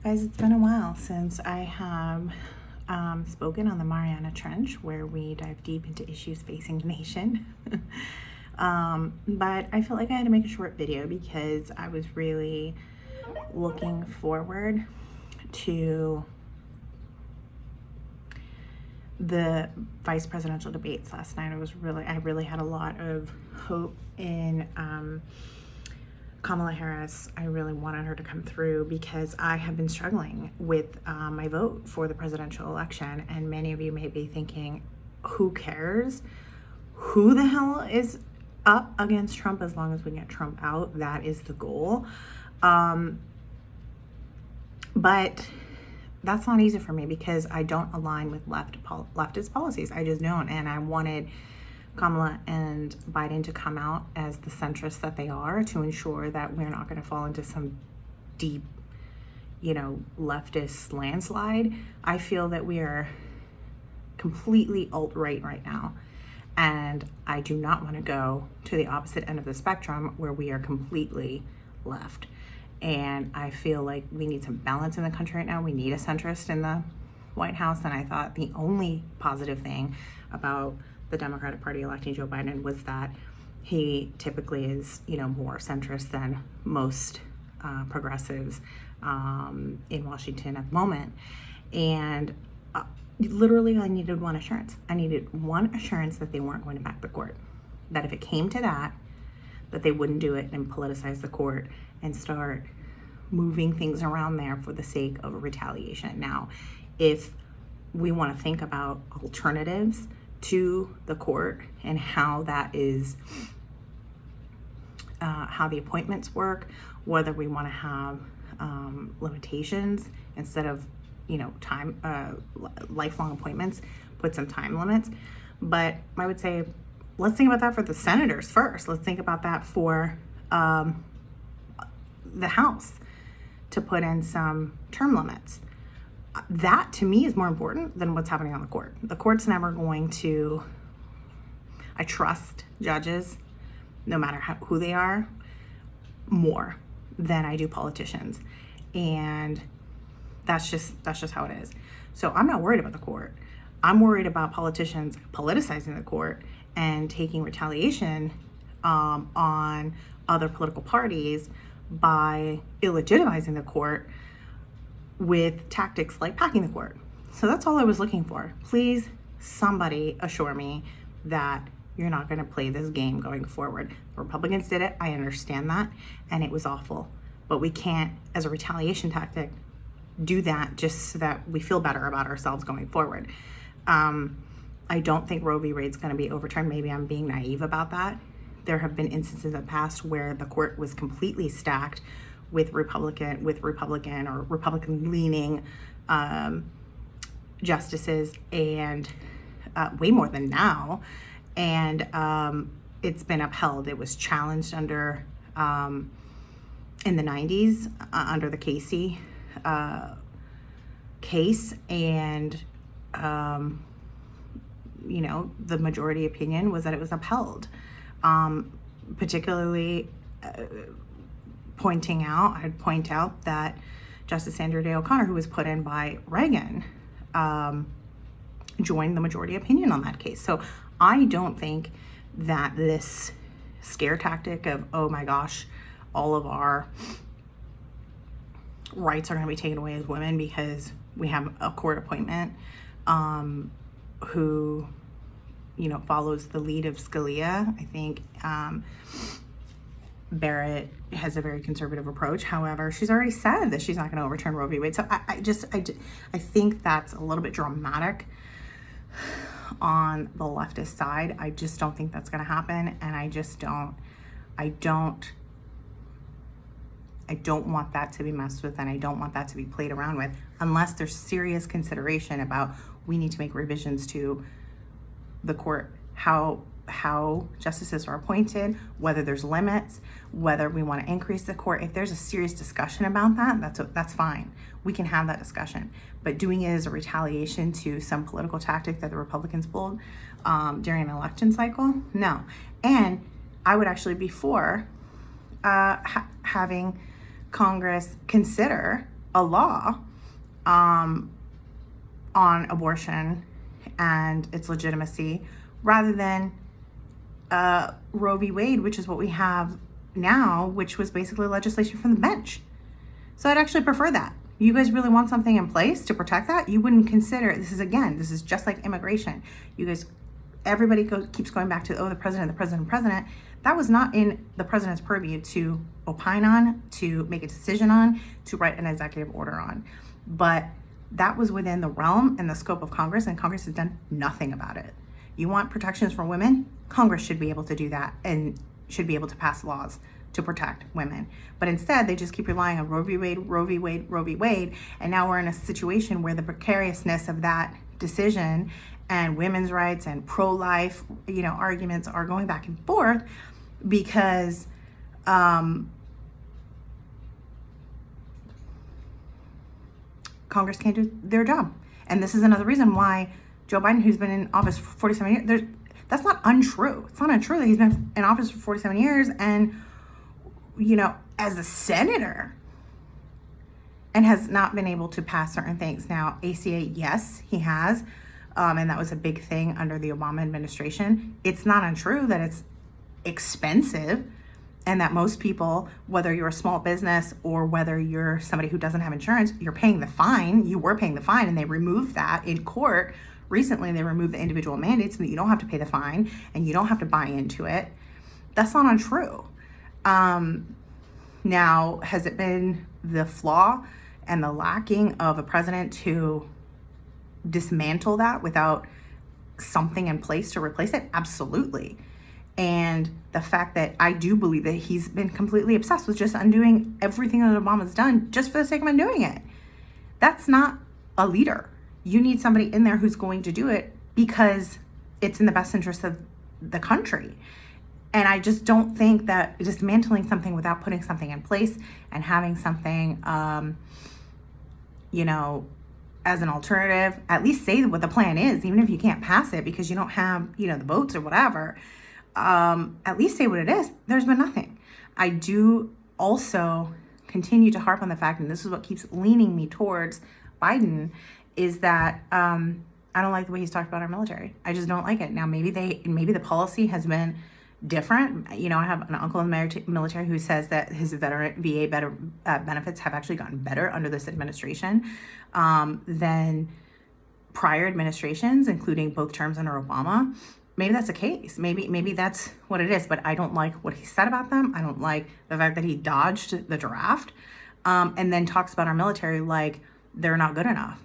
Guys, it's been a while since I have spoken on the Mariana Trench, where we dive deep into issues facing the nation. But I felt like I had to make a short video because I was really looking forward to the vice presidential debates last night. I really had a lot of hope in Kamala Harris. I really wanted her to come through because I have been struggling with my vote for the presidential election. And many of you may be thinking, who cares? Who the hell is up against Trump as long as we get Trump out? That is the goal. But that's not easy for me because I don't align with leftist policies. I just don't. And I wanted Kamala and Biden to come out as the centrists that they are to ensure that we're not going to fall into some deep, leftist landslide. I feel that we are completely alt-right right now. And I do not want to go to the opposite end of the spectrum where we are completely left. And I feel like we need some balance in the country right now. We need a centrist in the White House. And I thought the only positive thing about the Democratic Party electing Joe Biden was that he typically is, more centrist than most progressives in Washington at the moment. And literally I needed one assurance. I needed one assurance that they weren't going to back the court. That if it came to that they wouldn't do it and politicize the court and start moving things around there for the sake of retaliation. Now, if we want to think about alternatives to the court and how that is, how the appointments work, whether we want to have limitations instead of, time, lifelong appointments, put some time limits. But I would say, let's think about that for the senators first. Let's think about that for the House, to put in some term limits. That to me is more important than what's happening on the court. The court's never going to, I trust judges, no matter who they are, more than I do politicians. And that's just how it is. So I'm not worried about the court. I'm worried about politicians politicizing the court and taking retaliation on other political parties by illegitimizing the court with tactics like packing the court. So that's all I was looking for. Please, somebody assure me that you're not going to play this game going forward. The Republicans did it. I understand that. And it was awful. But we can't, as a retaliation tactic, do that just so that we feel better about ourselves going forward. I don't think Roe v. Wade is going to be overturned. Maybe I'm being naive about that. There have been instances in the past where the court was completely stacked with Republican or Republican leaning justices, and way more than now. And it's been upheld. It was challenged under in the 90s under the Casey case, and the majority opinion was that it was upheld. Particularly I'd point out that Justice Sandra Day O'Connor, who was put in by Reagan, joined the majority opinion on that case. So I don't think that this scare tactic of, oh my gosh, all of our rights are going to be taken away as women because we have a court appointment who follows the lead of Scalia. I think Barrett has a very conservative approach. However, she's already said that she's not going to overturn Roe v. Wade. So I think that's a little bit dramatic on the leftist side. I just don't think that's going to happen, and I don't want that to be messed with, and I don't want that to be played around with unless there's serious consideration about we need to make revisions to the court, how justices are appointed, whether there's limits, whether we want to increase the court. If there's a serious discussion about that, that's fine. We can have that discussion. But doing it as a retaliation to some political tactic that the Republicans pulled during an election cycle, no. And I would actually be for having Congress consider a law on abortion and its legitimacy rather than Roe v. Wade, which is what we have now, which was basically legislation from the bench. So I'd actually prefer that. You guys really want something in place to protect that? You wouldn't consider, this is just like immigration. You guys, everybody keeps going back to, the president. That was not in the president's purview to opine on, to make a decision on, to write an executive order on. But that was within the realm and the scope of Congress, and Congress has done nothing about it. You want protections for women? Congress should be able to do that and should be able to pass laws to protect women. But instead, they just keep relying on Roe v. Wade, and now we're in a situation where the precariousness of that decision and women's rights and pro-life, arguments are going back and forth because Congress can't do their job. And this is another reason why Joe Biden, who's been in office for 47 years, that's not untrue. It's not untrue that he's been in office for 47 years and, as a senator, and has not been able to pass certain things. Now, ACA, yes, he has, and that was a big thing under the Obama administration. It's not untrue that it's expensive and that most people, whether you're a small business or whether you're somebody who doesn't have insurance, you're paying the fine. You were paying the fine, and they removed that in court. Recently, they removed the individual mandates so that you don't have to pay the fine and you don't have to buy into it. That's not untrue. Now, has it been the flaw and the lacking of a president to dismantle that without something in place to replace it? Absolutely. And the fact that I do believe that he's been completely obsessed with just undoing everything that Obama's done just for the sake of undoing it. That's not a leader. You need somebody in there who's going to do it because it's in the best interest of the country. And I just don't think that dismantling something without putting something in place and having something, as an alternative, at least say what the plan is, even if you can't pass it because you don't have, the votes or whatever, at least say what it is. There's been nothing. I do also continue to harp on the fact, and this is what keeps leaning me towards Biden, is that I don't like the way he's talked about our military. I just don't like it. Now, maybe the policy has been different. I have an uncle in the military who says that his veteran VA benefits have actually gotten better under this administration than prior administrations, including both terms under Obama. Maybe that's the case. Maybe that's what it is, but I don't like what he said about them. I don't like the fact that he dodged the draft and then talks about our military like they're not good enough.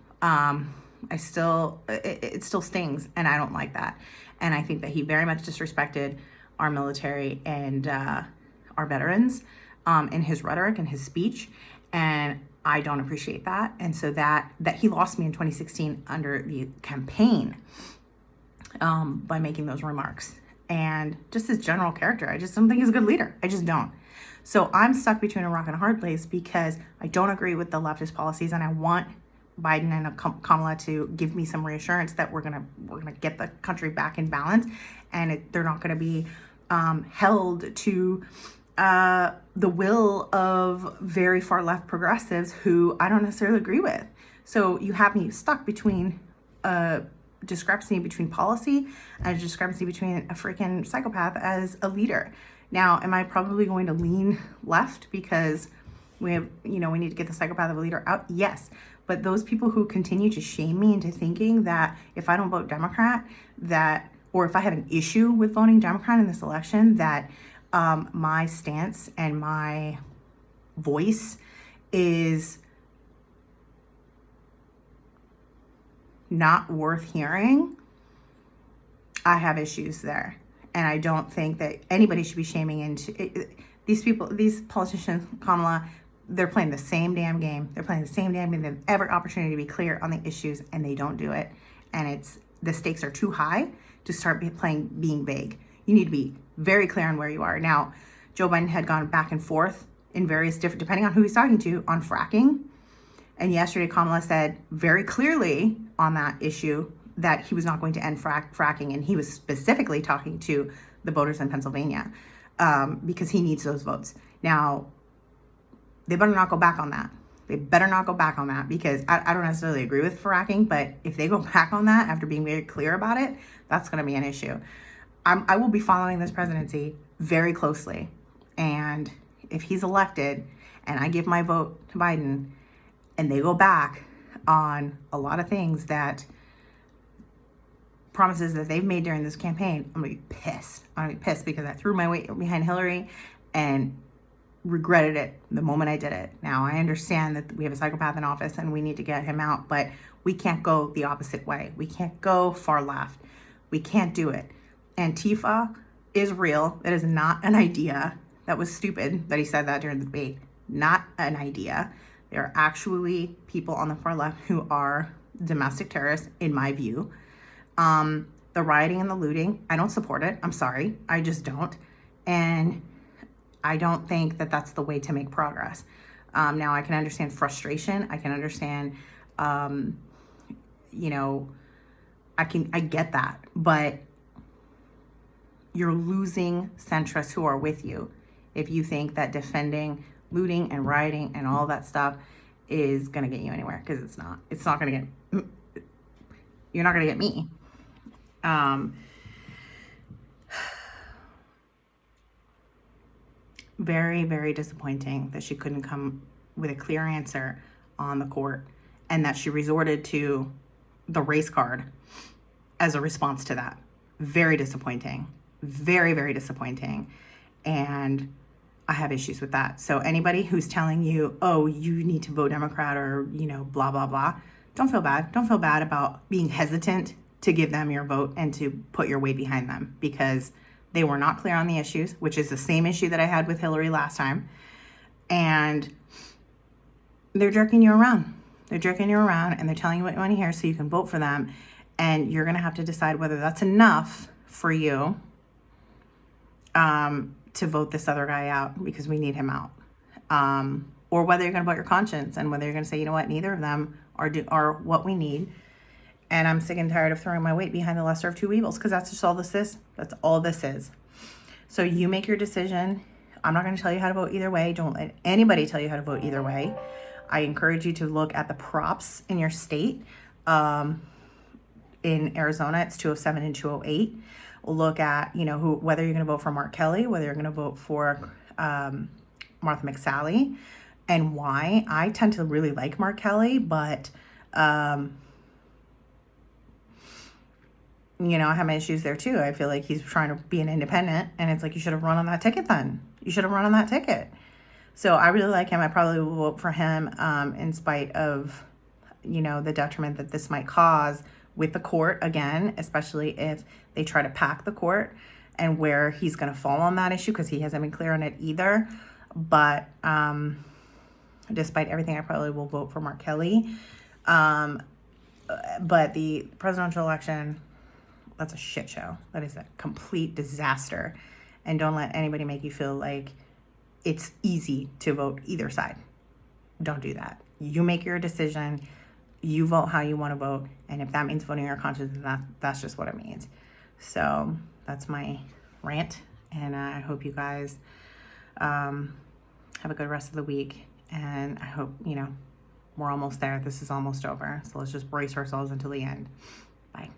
It still stings, and I don't like that. And I think that he very much disrespected our military and our veterans in his rhetoric and his speech, and I don't appreciate that. And so that he lost me in 2016 under the campaign by making those remarks, and just his general character, I just don't think he's a good leader. I just don't. So I'm stuck between a rock and a hard place because I don't agree with the leftist policies, and I want Biden and Kamala to give me some reassurance that we're gonna get the country back in balance, and they're not gonna be held to the will of very far left progressives who I don't necessarily agree with. So you have me stuck between a discrepancy between policy and a discrepancy between a freaking psychopath as a leader. Now, am I probably going to lean left because we have, we need to get the psychopath of a leader out? Yes. But those people who continue to shame me into thinking that if I don't vote Democrat, or if I have an issue with voting Democrat in this election, that my stance and my voice is not worth hearing, I have issues there. And I don't think that anybody should be shaming into these people, these politicians, Kamala. They're playing the same damn game. They're playing the same damn game. They have every opportunity to be clear on the issues, and they don't do it. And the stakes are too high to start being vague. You need to be very clear on where you are. Now, Joe Biden had gone back and forth in various different, depending on who he's talking to, on fracking. And yesterday, Kamala said very clearly on that issue that he was not going to end fracking. And he was specifically talking to the voters in Pennsylvania because he needs those votes. Now, they better not go back on that. They better not go back on that, because I don't necessarily agree with fracking, but if they go back on that after being very clear about it, that's going to be an issue. I will be following this presidency very closely. And if he's elected and I give my vote to Biden and they go back on a lot of things, that promises that they've made during this campaign, I'm going to be pissed. I'm going to be pissed because I threw my weight behind Hillary and regretted it the moment I did it. Now, I understand that we have a psychopath in office and we need to get him out, but we can't go the opposite way. We can't go far left. We can't do it. Antifa is real. It is not an idea. That was stupid that he said that during the debate. Not an idea. There are actually people on the far left who are domestic terrorists, in my view. The rioting and the looting, I don't support it. I'm sorry. I just don't. And I don't think that that's the way to make progress. Now, I can understand frustration. I can understand, I get that. But you're losing centrists who are with you if you think that defending looting and rioting and all that stuff is going to get you anywhere, because it's not. It's not going to get, you're not going to get me. Very, very disappointing that she couldn't come with a clear answer on the court, and that she resorted to the race card as a response to that. Very disappointing. Very, very disappointing. And I have issues with that. So anybody who's telling you, oh, you need to vote Democrat, or, blah, blah, blah, don't feel bad. Don't feel bad about being hesitant to give them your vote and to put your weight behind them, because they were not clear on the issues, which is the same issue that I had with Hillary last time. And they're jerking you around. They're jerking you around, and they're telling you what you want to hear so you can vote for them. And you're going to have to decide whether that's enough for you to vote this other guy out, because we need him out. Or whether you're going to vote your conscience, and whether you're going to say, you know what, neither of them are what we need. And I'm sick and tired of throwing my weight behind the lesser of two evils, because that's just all this is. That's all this is. So you make your decision. I'm not going to tell you how to vote either way. Don't let anybody tell you how to vote either way. I encourage you to look at the props in your state. In Arizona, it's 207 and 208. Look at, whether you're going to vote for Mark Kelly, whether you're going to vote for Martha McSally, and why. I tend to really like Mark Kelly, but I have my issues there too. I feel like he's trying to be an independent, and it's like, you should have run on that ticket then. You should have run on that ticket. So I really like him. I probably will vote for him in spite of, the detriment that this might cause with the court, again, especially if they try to pack the court, and where he's going to fall on that issue, because he hasn't been clear on it either. But despite everything, I probably will vote for Mark Kelly. But the presidential election, that's a shit show. That is a complete disaster. And don't let anybody make you feel like it's easy to vote either side. Don't do that. You make your decision. You vote how you want to vote. And if that means voting your conscience, that's just what it means. So that's my rant. And I hope you guys have a good rest of the week. And I hope, we're almost there. This is almost over. So let's just brace ourselves until the end. Bye.